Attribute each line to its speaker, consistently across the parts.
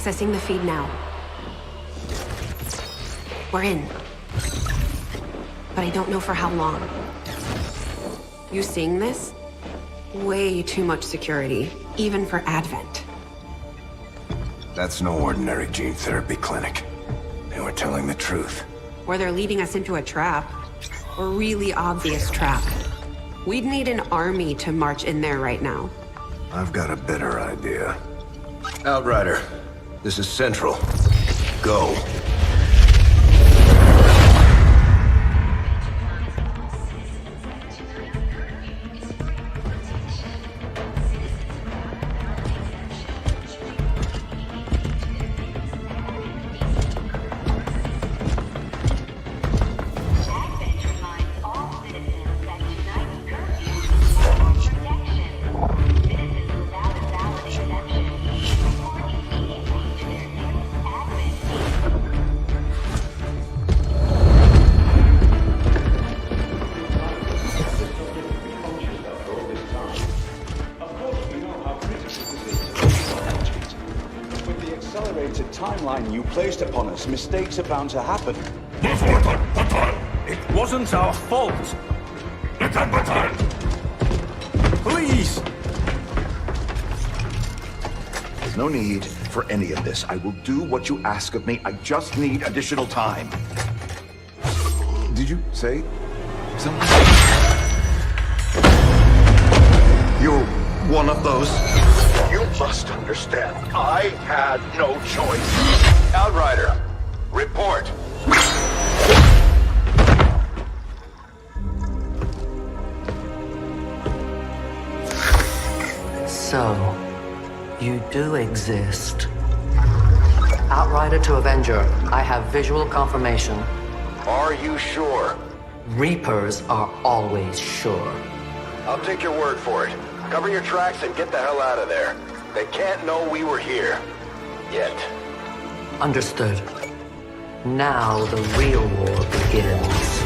Speaker 1: Accessing the feed now. We're in. But I don't know for how long. You seeing this? Way too much security, even for Advent.
Speaker 2: That's no ordinary gene therapy clinic. They were telling the truth.
Speaker 1: Or they're leading us into a trap. A really obvious trap. We'd need an army to march in there right now.
Speaker 2: I've got a better idea. Outrider, this is Central. Go.
Speaker 3: Timeline you placed upon us, mistakes are bound to happen.
Speaker 4: It wasn't our fault. Please!
Speaker 3: There's no need for any of this. I will do what you ask of me. I just need additional time.
Speaker 2: Did you say something?
Speaker 3: You're one of those. You must understand, I had no choice. Outrider, report.
Speaker 5: So, you do exist. Outrider to Avenger, I have visual confirmation.
Speaker 3: Are you sure?
Speaker 5: Reapers are always sure.
Speaker 3: I'll take your word for it. Cover your tracks and get the hell out of there. They can't know we were here. Yet.
Speaker 5: Understood. Now the real war begins.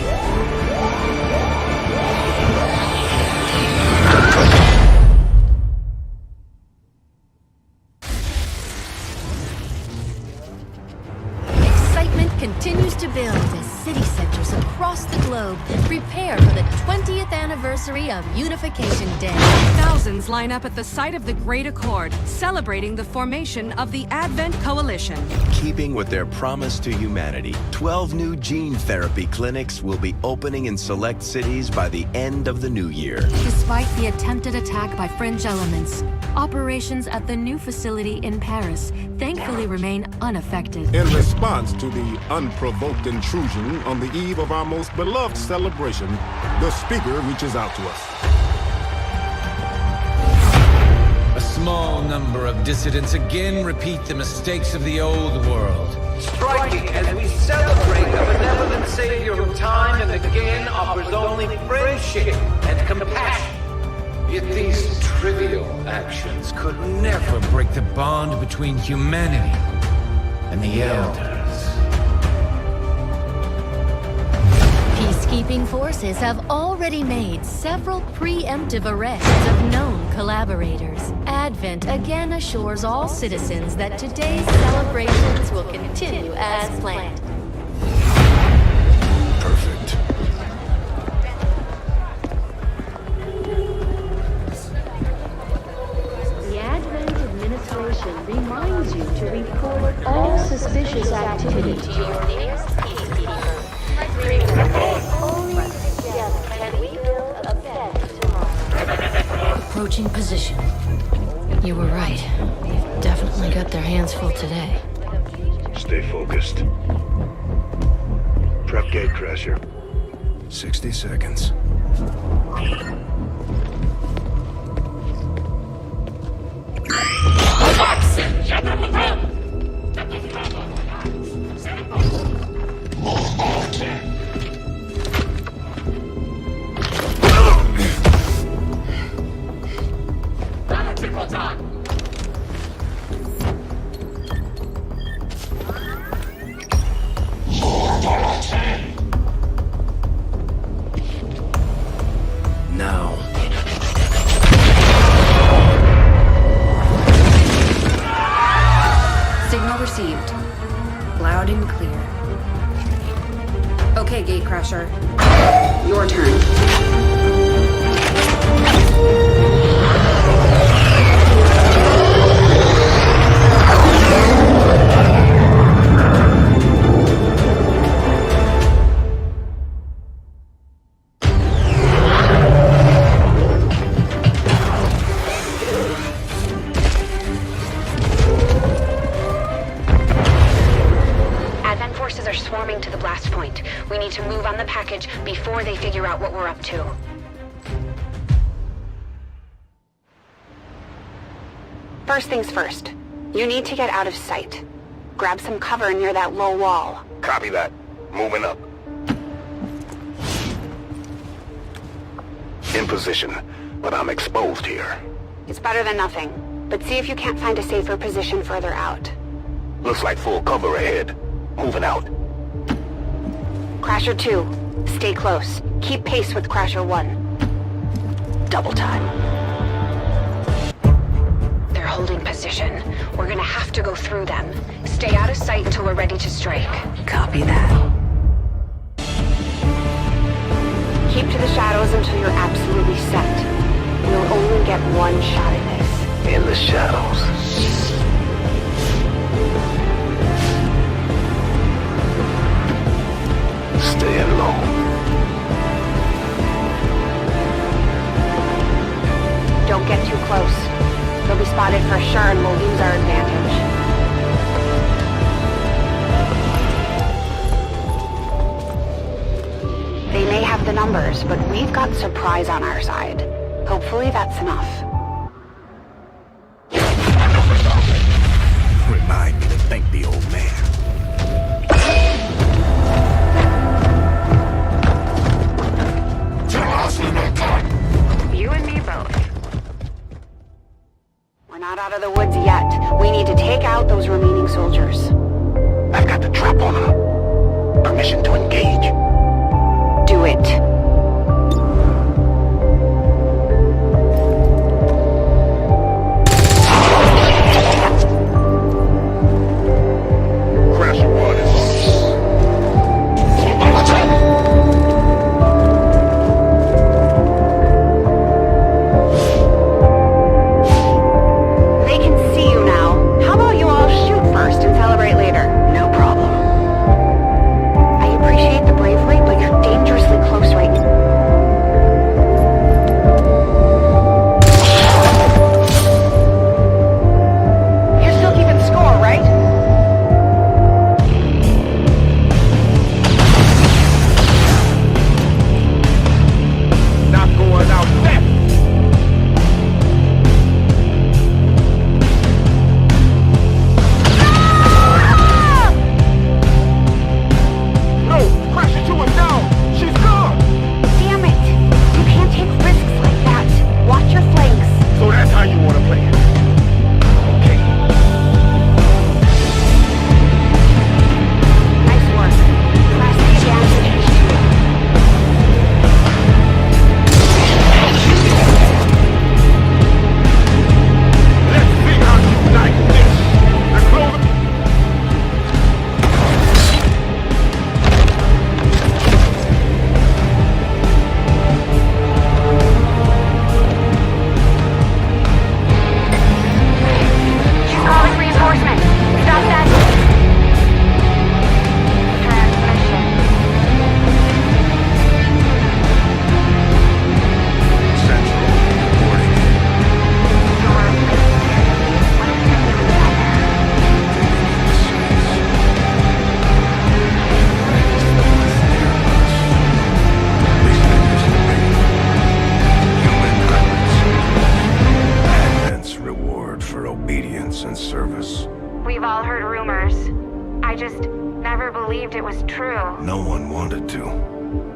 Speaker 6: Excitement continues to build as city centers across the globe prepare for the 20th anniversary of Unification Day.
Speaker 7: Thousands line up at the site of the Great Accord, celebrating the formation of the Advent Coalition.
Speaker 8: Keeping with their promise to humanity, 12 new gene therapy clinics will be opening in select cities by the end of the new year.
Speaker 6: Despite the attempted attack by fringe elements, operations at the new facility in Paris thankfully remain unaffected.
Speaker 9: In response to the unprovoked intrusion on the eve of our most beloved celebration, the speaker reaches out to us.
Speaker 10: A small number of dissidents again repeat the mistakes of the old world.
Speaker 11: Striking as we celebrate a benevolent savior who time and again offers only friendship and compassion.
Speaker 10: Yet these trivial actions could never break the bond between humanity and the Elders.
Speaker 6: Peacekeeping forces have already made several preemptive arrests of known collaborators. Advent again assures all citizens that today's celebrations will continue as planned.
Speaker 2: Perfect.
Speaker 12: The Advent administration reminds you to report all suspicious activity to your nearest peacekeeper. Only together can we build a better tomorrow.
Speaker 6: Approaching position. You were right. They've definitely got their hands full today.
Speaker 2: Stay focused. Prep Gatecrasher. 60 seconds. Now.
Speaker 6: Signal
Speaker 1: Your turn.
Speaker 13: Advent forces are swarming to the blast point. We need to move on the package before they figure out what we're up to.
Speaker 1: First things first. You need to get out of sight. Grab some cover near that low wall.
Speaker 3: Copy that. Moving up. In position, but I'm exposed here.
Speaker 1: It's better than nothing, but see if you can't find a safer position further out.
Speaker 3: Looks like full cover ahead. Moving out.
Speaker 1: Crasher 2, stay close. Keep pace with Crasher 1. Double time.
Speaker 13: They're holding position. We're gonna have to go through them. Stay out of sight until we're ready to strike.
Speaker 5: Copy that.
Speaker 1: Keep to the shadows until you're absolutely set. We'll only get one shot at this.
Speaker 3: In the shadows. Staying low.
Speaker 1: Don't get too close. They'll be spotted for sure and we'll lose our advantage. They may have the numbers, but we've got surprise on our side. Hopefully that's enough.
Speaker 2: Remind me to thank the old man.
Speaker 13: You and me both.
Speaker 1: We're not out of the woods yet. We need to take out those remaining soldiers.
Speaker 3: I've got the trap on them. Permission to engage.
Speaker 1: Do it.
Speaker 2: and service.
Speaker 13: We've all heard rumors. I just never believed it was true.
Speaker 2: No one wanted to.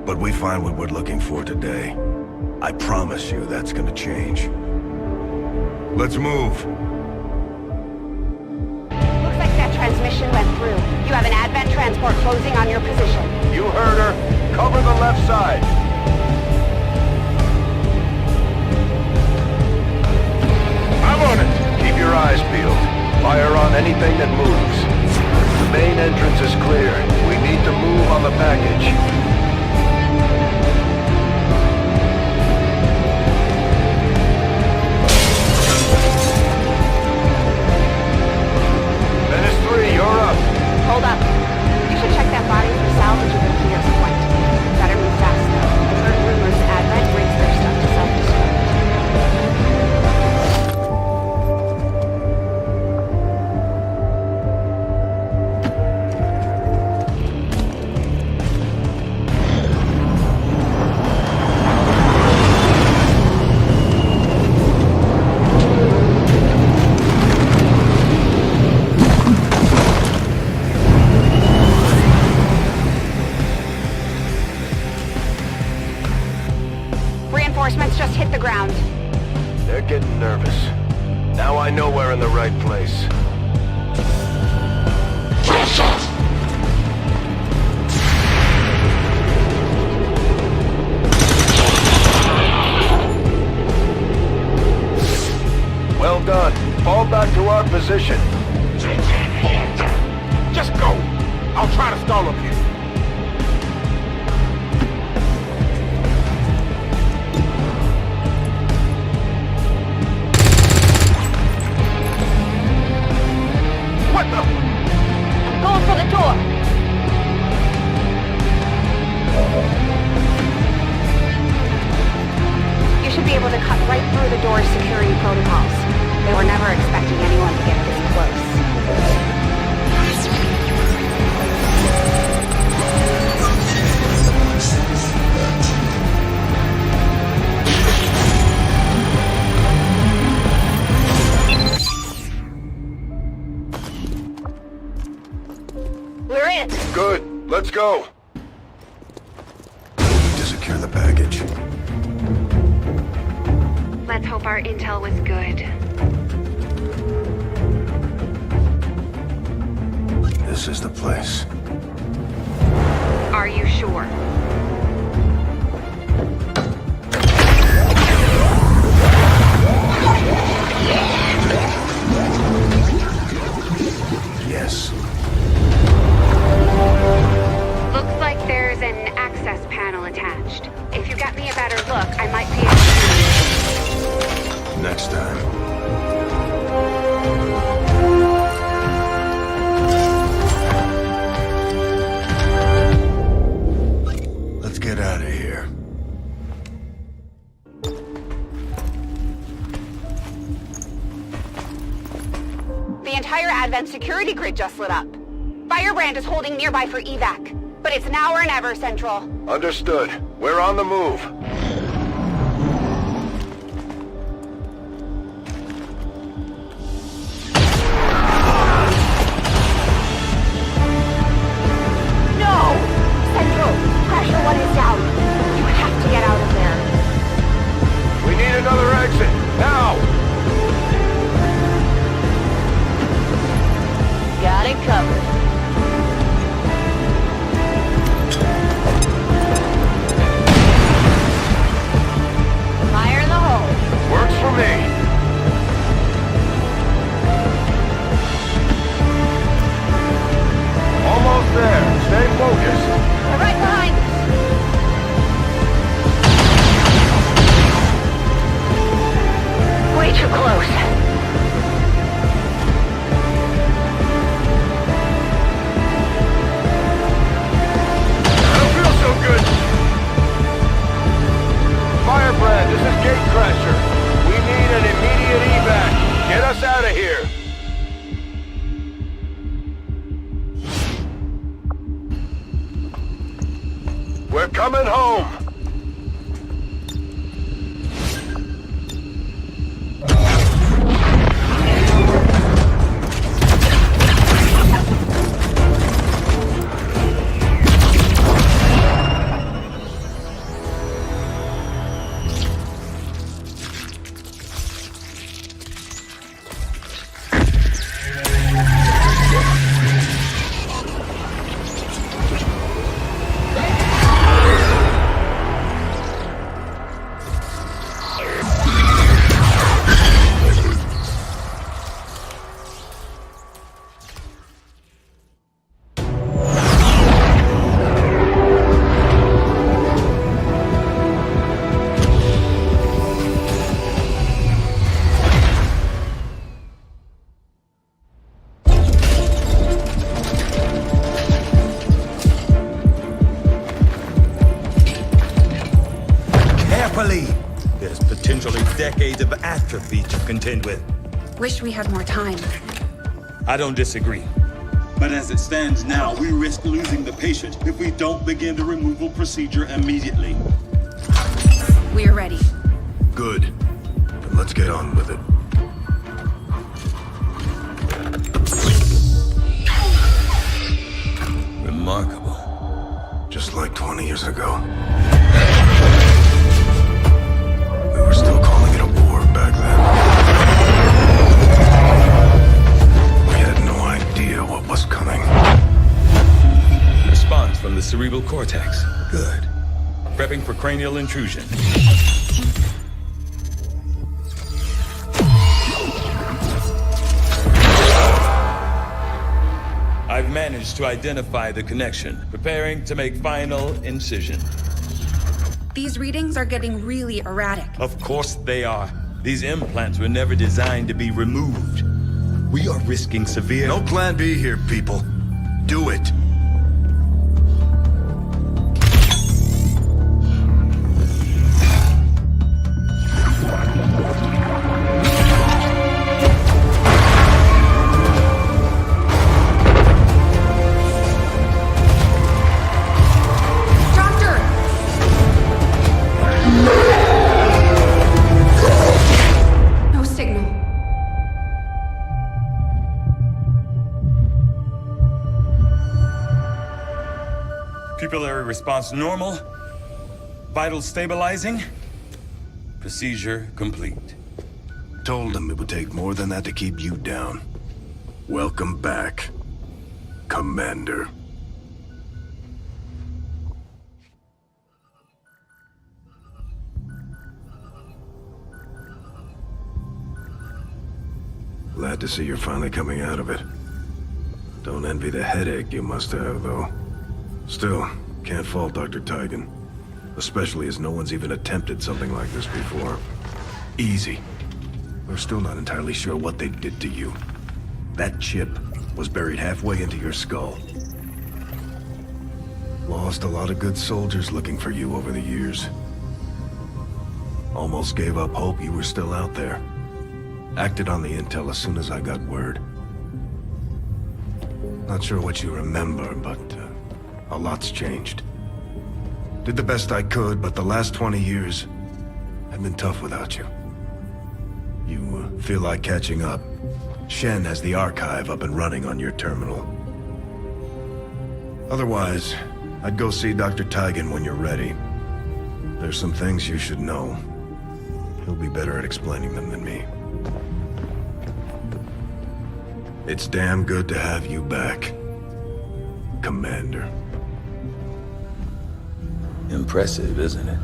Speaker 2: But we find what we're looking for today. I promise you that's gonna change. Let's move.
Speaker 1: Looks like that transmission went through. You have an Advent transport closing on your position.
Speaker 3: You heard her. Cover the left side. I'm on it. Keep your eyes peeled. Fire on anything that moves. The main entrance is clear. We need to move on the package.
Speaker 13: Reinforcements just hit the ground.
Speaker 3: They're getting nervous. Now I know we're in the right place. Well done. Fall back to our position.
Speaker 9: Just go. I'll try to stall up here.
Speaker 3: What the?
Speaker 13: Going for the door. You should be able to cut right through the door's security protocols. They were never expecting anyone to get this close. We're in.
Speaker 3: Good. Let's go.
Speaker 2: Need to secure the package.
Speaker 13: Let's hope our intel was good.
Speaker 2: This is the place.
Speaker 13: Are you sure?
Speaker 2: Yes.
Speaker 13: Looks like there's an access panel attached. If you got me a better look, I might be able to...
Speaker 2: Next time. Let's get out of here.
Speaker 13: The entire Advent security grid just lit up. Firebrand is holding nearby for evac, but it's now or never, Central.
Speaker 3: Understood. We're on the move.
Speaker 13: No! Central, Crasher 1 is down. You have to get out of there.
Speaker 3: We need another exit. Now!
Speaker 12: Got it covered. Fire in the hole.
Speaker 3: Works for me. Almost there. Stay focused.
Speaker 13: They're right behind us. Way too close.
Speaker 3: I don't feel so good. Firebrand, this is Gatecrasher. We need an immediate evac. Get us out of here. We're coming home.
Speaker 4: There's potentially decades of atrophy to contend with.
Speaker 1: Wish we had more time.
Speaker 4: I don't disagree.
Speaker 14: But as it stands now, we risk losing the patient if we don't begin the removal procedure immediately.
Speaker 1: We're ready.
Speaker 2: Good. Then let's get on with it. Remarkable. Just like 20 years ago.
Speaker 4: Good. Prepping for cranial intrusion. I've managed to identify the connection, preparing to make final incision.
Speaker 15: These readings are getting really erratic.
Speaker 4: Of course they are. These implants were never designed to be removed. We are risking severe...
Speaker 2: No plan B here, people. Do it.
Speaker 4: Pupillary response normal. Vital stabilizing. Procedure complete.
Speaker 2: Told them it would take more than that to keep you down. Welcome back, Commander. Glad to see you're finally coming out of it. Don't envy the headache you must have, though. Still, can't fault Dr. Tigan. Especially as no one's even attempted something like this before. Easy. We're still not entirely sure what they did to you. That chip was buried halfway into your skull. Lost a lot of good soldiers looking for you over the years. Almost gave up hope you were still out there. Acted on the intel as soon as I got word. Not sure what you remember, but a lot's changed. Did the best I could, but the last 20 years have been tough without you. You feel like catching up. Shen has the archive up and running on your terminal. Otherwise, I'd go see Dr. Tigan when you're ready. There's some things you should know. He'll be better at explaining them than me. It's damn good to have you back, Commander.
Speaker 4: Impressive, isn't it?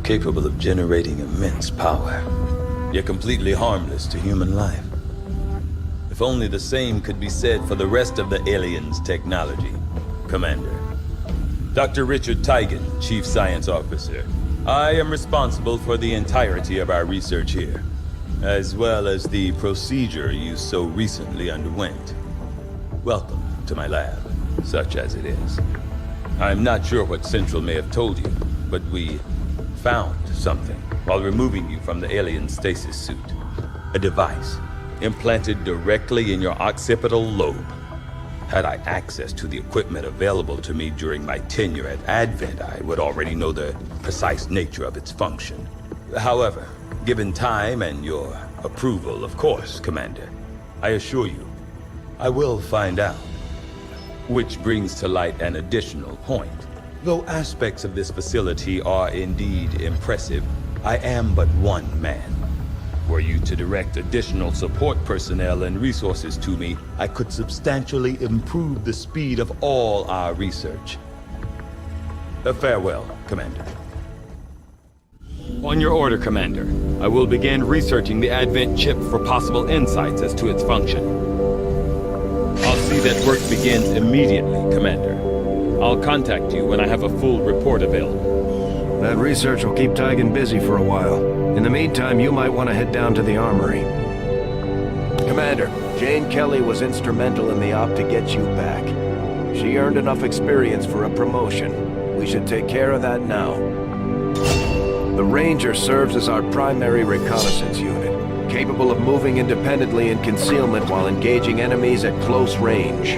Speaker 4: Capable of generating immense power, yet completely harmless to human life. If only the same could be said for the rest of the aliens' technology, Commander. Dr. Richard Tigan, Chief Science Officer. I am responsible for the entirety of our research here, as well as the procedure you so recently underwent. Welcome to my lab, such as it is. I'm not sure what Central may have told you, but we found something while removing you from the alien stasis suit. A device implanted directly in your occipital lobe. Had I access to the equipment available to me during my tenure at Advent, I would already know the precise nature of its function. However, given time and your approval, of course, Commander, I assure you, I will find out. Which brings to light an additional point. Though aspects of this facility are indeed impressive, I am but one man. Were you to direct additional support personnel and resources to me, I could substantially improve the speed of all our research. Farewell, Commander. On your order, Commander. I will begin researching the Advent chip for possible insights as to its function. I'll see that work begins immediately, Commander. I'll contact you when I have a full report available.
Speaker 16: That research will keep Tigan busy for a while. In the meantime, you might want to head down to the armory. Commander, Jane Kelly was instrumental in the op to get you back. She earned enough experience for a promotion. We should take care of that now. The Ranger serves as our primary reconnaissance unit, capable of moving independently in concealment while engaging enemies at close range.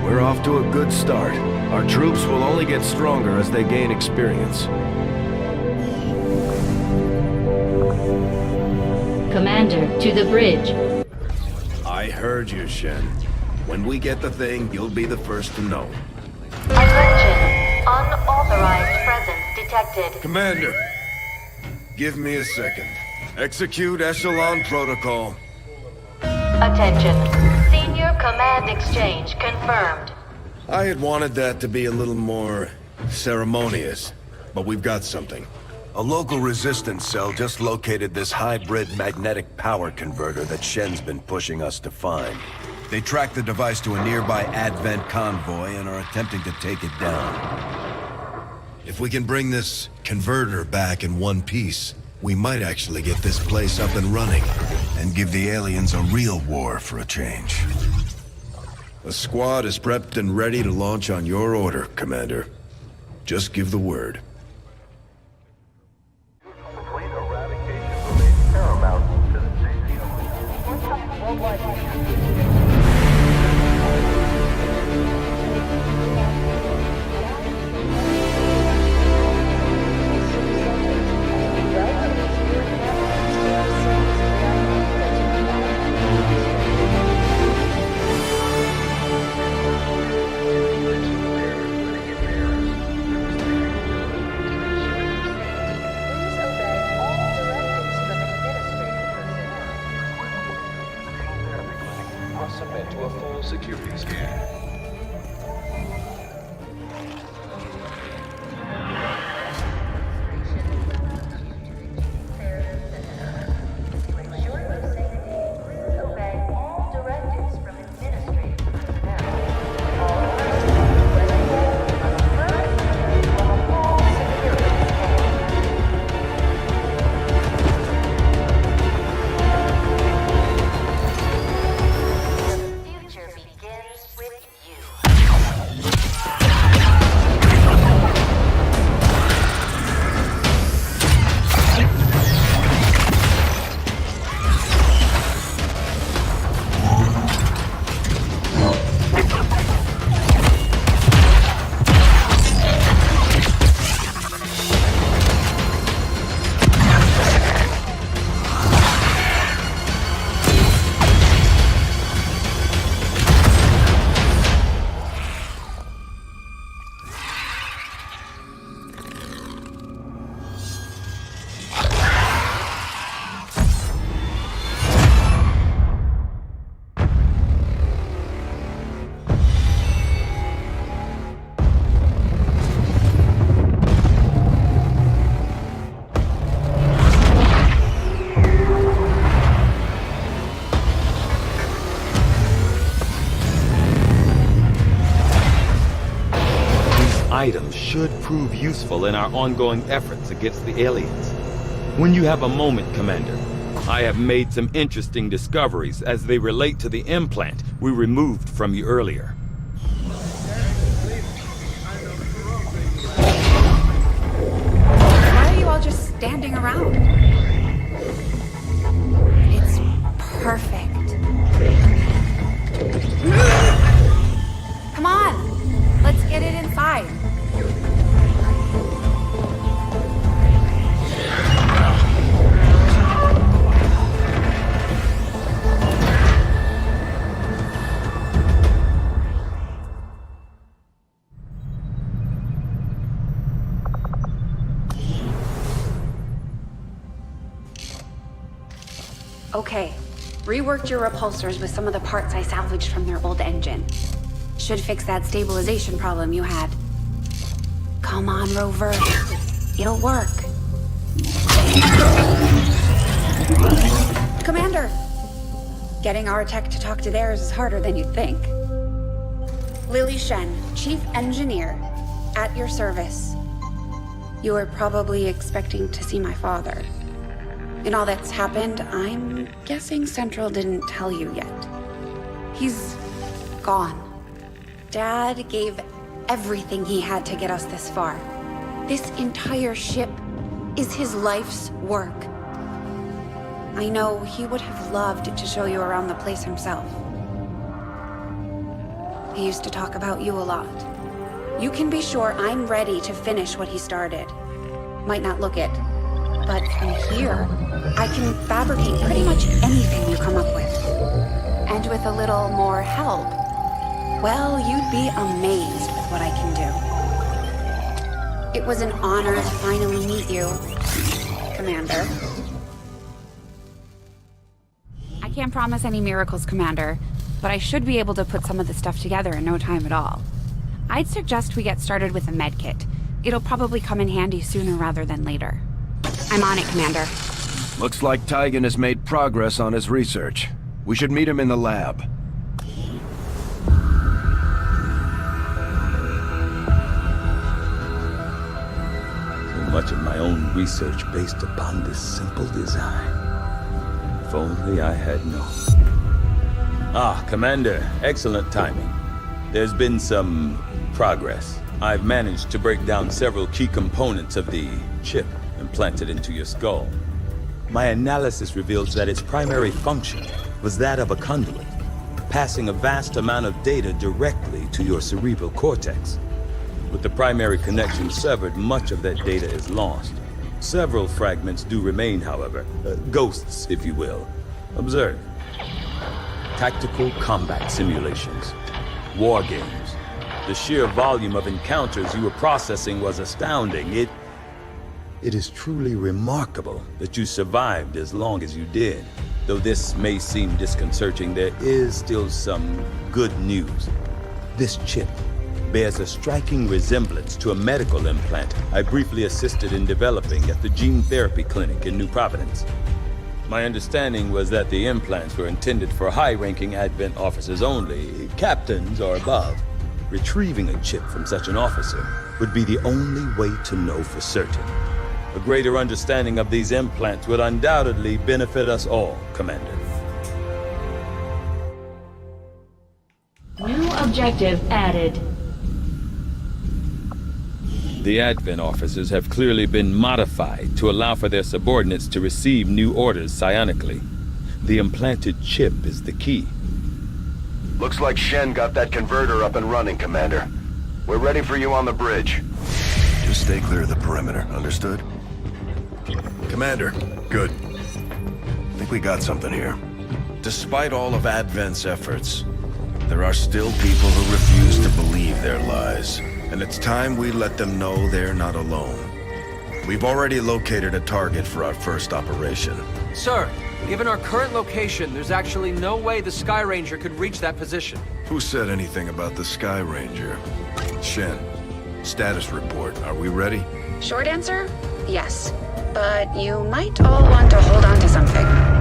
Speaker 16: We're off to a good start. Our troops will only get stronger as they gain experience.
Speaker 12: Commander, to the bridge.
Speaker 16: I heard you, Shen. When we get the thing, you'll be the first to know.
Speaker 12: Attention. Unauthorized presence detected.
Speaker 16: Commander,
Speaker 2: Give me a second. Execute Echelon Protocol.
Speaker 12: Attention. Senior Command Exchange confirmed.
Speaker 2: I had wanted that to be a little more ceremonious, but we've got something. A local resistance cell just located this hybrid magnetic power converter that Shen's been pushing us to find. They tracked the device to a nearby Advent convoy and are attempting to take it down. If we can bring this converter back in one piece, we might actually get this place up and running and give the aliens a real war for a change. The squad is prepped and ready to launch on your order, Commander. Just give the word.
Speaker 10: Submit to a full security scan.
Speaker 4: Items should prove useful in our ongoing efforts against the aliens. When you have a moment, Commander, I have made some interesting discoveries as they relate to the implant we removed from you earlier.
Speaker 15: Why are you all just standing around? It's perfect. Come on, let's get it inside. Okay, reworked your repulsors with some of the parts I salvaged from their old engine. Should fix that stabilization problem you had. Come on, Rover. It'll work. Commander! Getting our tech to talk to theirs is harder than you'd think. Lily Shen, Chief Engineer, at your service. You were probably expecting to see my father. In all that's happened, I'm guessing Central didn't tell you yet. He's gone. Dad gave everything he had to get us this far. This entire ship is his life's work. I know he would have loved to show you around the place himself. He used to talk about you a lot. You can be sure I'm ready to finish what he started. Might not look it, but from here, I can fabricate pretty much anything you come up with. And with a little more help, well, you'd be amazed with what I can do. It was an honor to finally meet you, Commander. I can't promise any miracles, Commander, but I should be able to put some of this stuff together in no time at all. I'd suggest we get started with a med kit. It'll probably come in handy sooner rather than later. I'm on it, Commander.
Speaker 16: Looks like Tygan has made progress on his research. We should meet him in the lab.
Speaker 4: So much of my own research based upon this simple design. If only I had known. Ah, Commander, excellent timing. There's been some progress. I've managed to break down several key components of the chip implanted into your skull. My analysis reveals that its primary function was that of a conduit, passing a vast amount of data directly to your cerebral cortex. With the primary connection severed, much of that data is lost. Several fragments do remain, however, ghosts, if you will. Observe. Tactical combat simulations, war games. The sheer volume of encounters you were processing was astounding. It is truly remarkable that you survived as long as you did. Though this may seem disconcerting, there is still some good news. This chip bears a striking resemblance to a medical implant I briefly assisted in developing at the gene therapy clinic in New Providence. My understanding was that the implants were intended for high-ranking Advent officers only, captains or above. Retrieving a chip from such an officer would be the only way to know for certain. A greater understanding of these implants would undoubtedly benefit us all, Commander.
Speaker 12: New objective added.
Speaker 4: The Advent officers have clearly been modified to allow for their subordinates to receive new orders psionically. The implanted chip is the key.
Speaker 3: Looks like Shen got that converter up and running, Commander. We're ready for you on the bridge.
Speaker 2: Just stay clear of the perimeter, understood? Commander, good. Think we got something here. Despite all of Advent's efforts, there are still people who refuse to believe their lies. And it's time we let them know they're not alone. We've already located a target for our first operation.
Speaker 17: Sir, given our current location, there's actually no way the Sky Ranger could reach that position.
Speaker 2: Who said anything about the Sky Ranger? Shen, status report. Are we ready?
Speaker 15: Short answer, yes. But you might all want to hold on to something.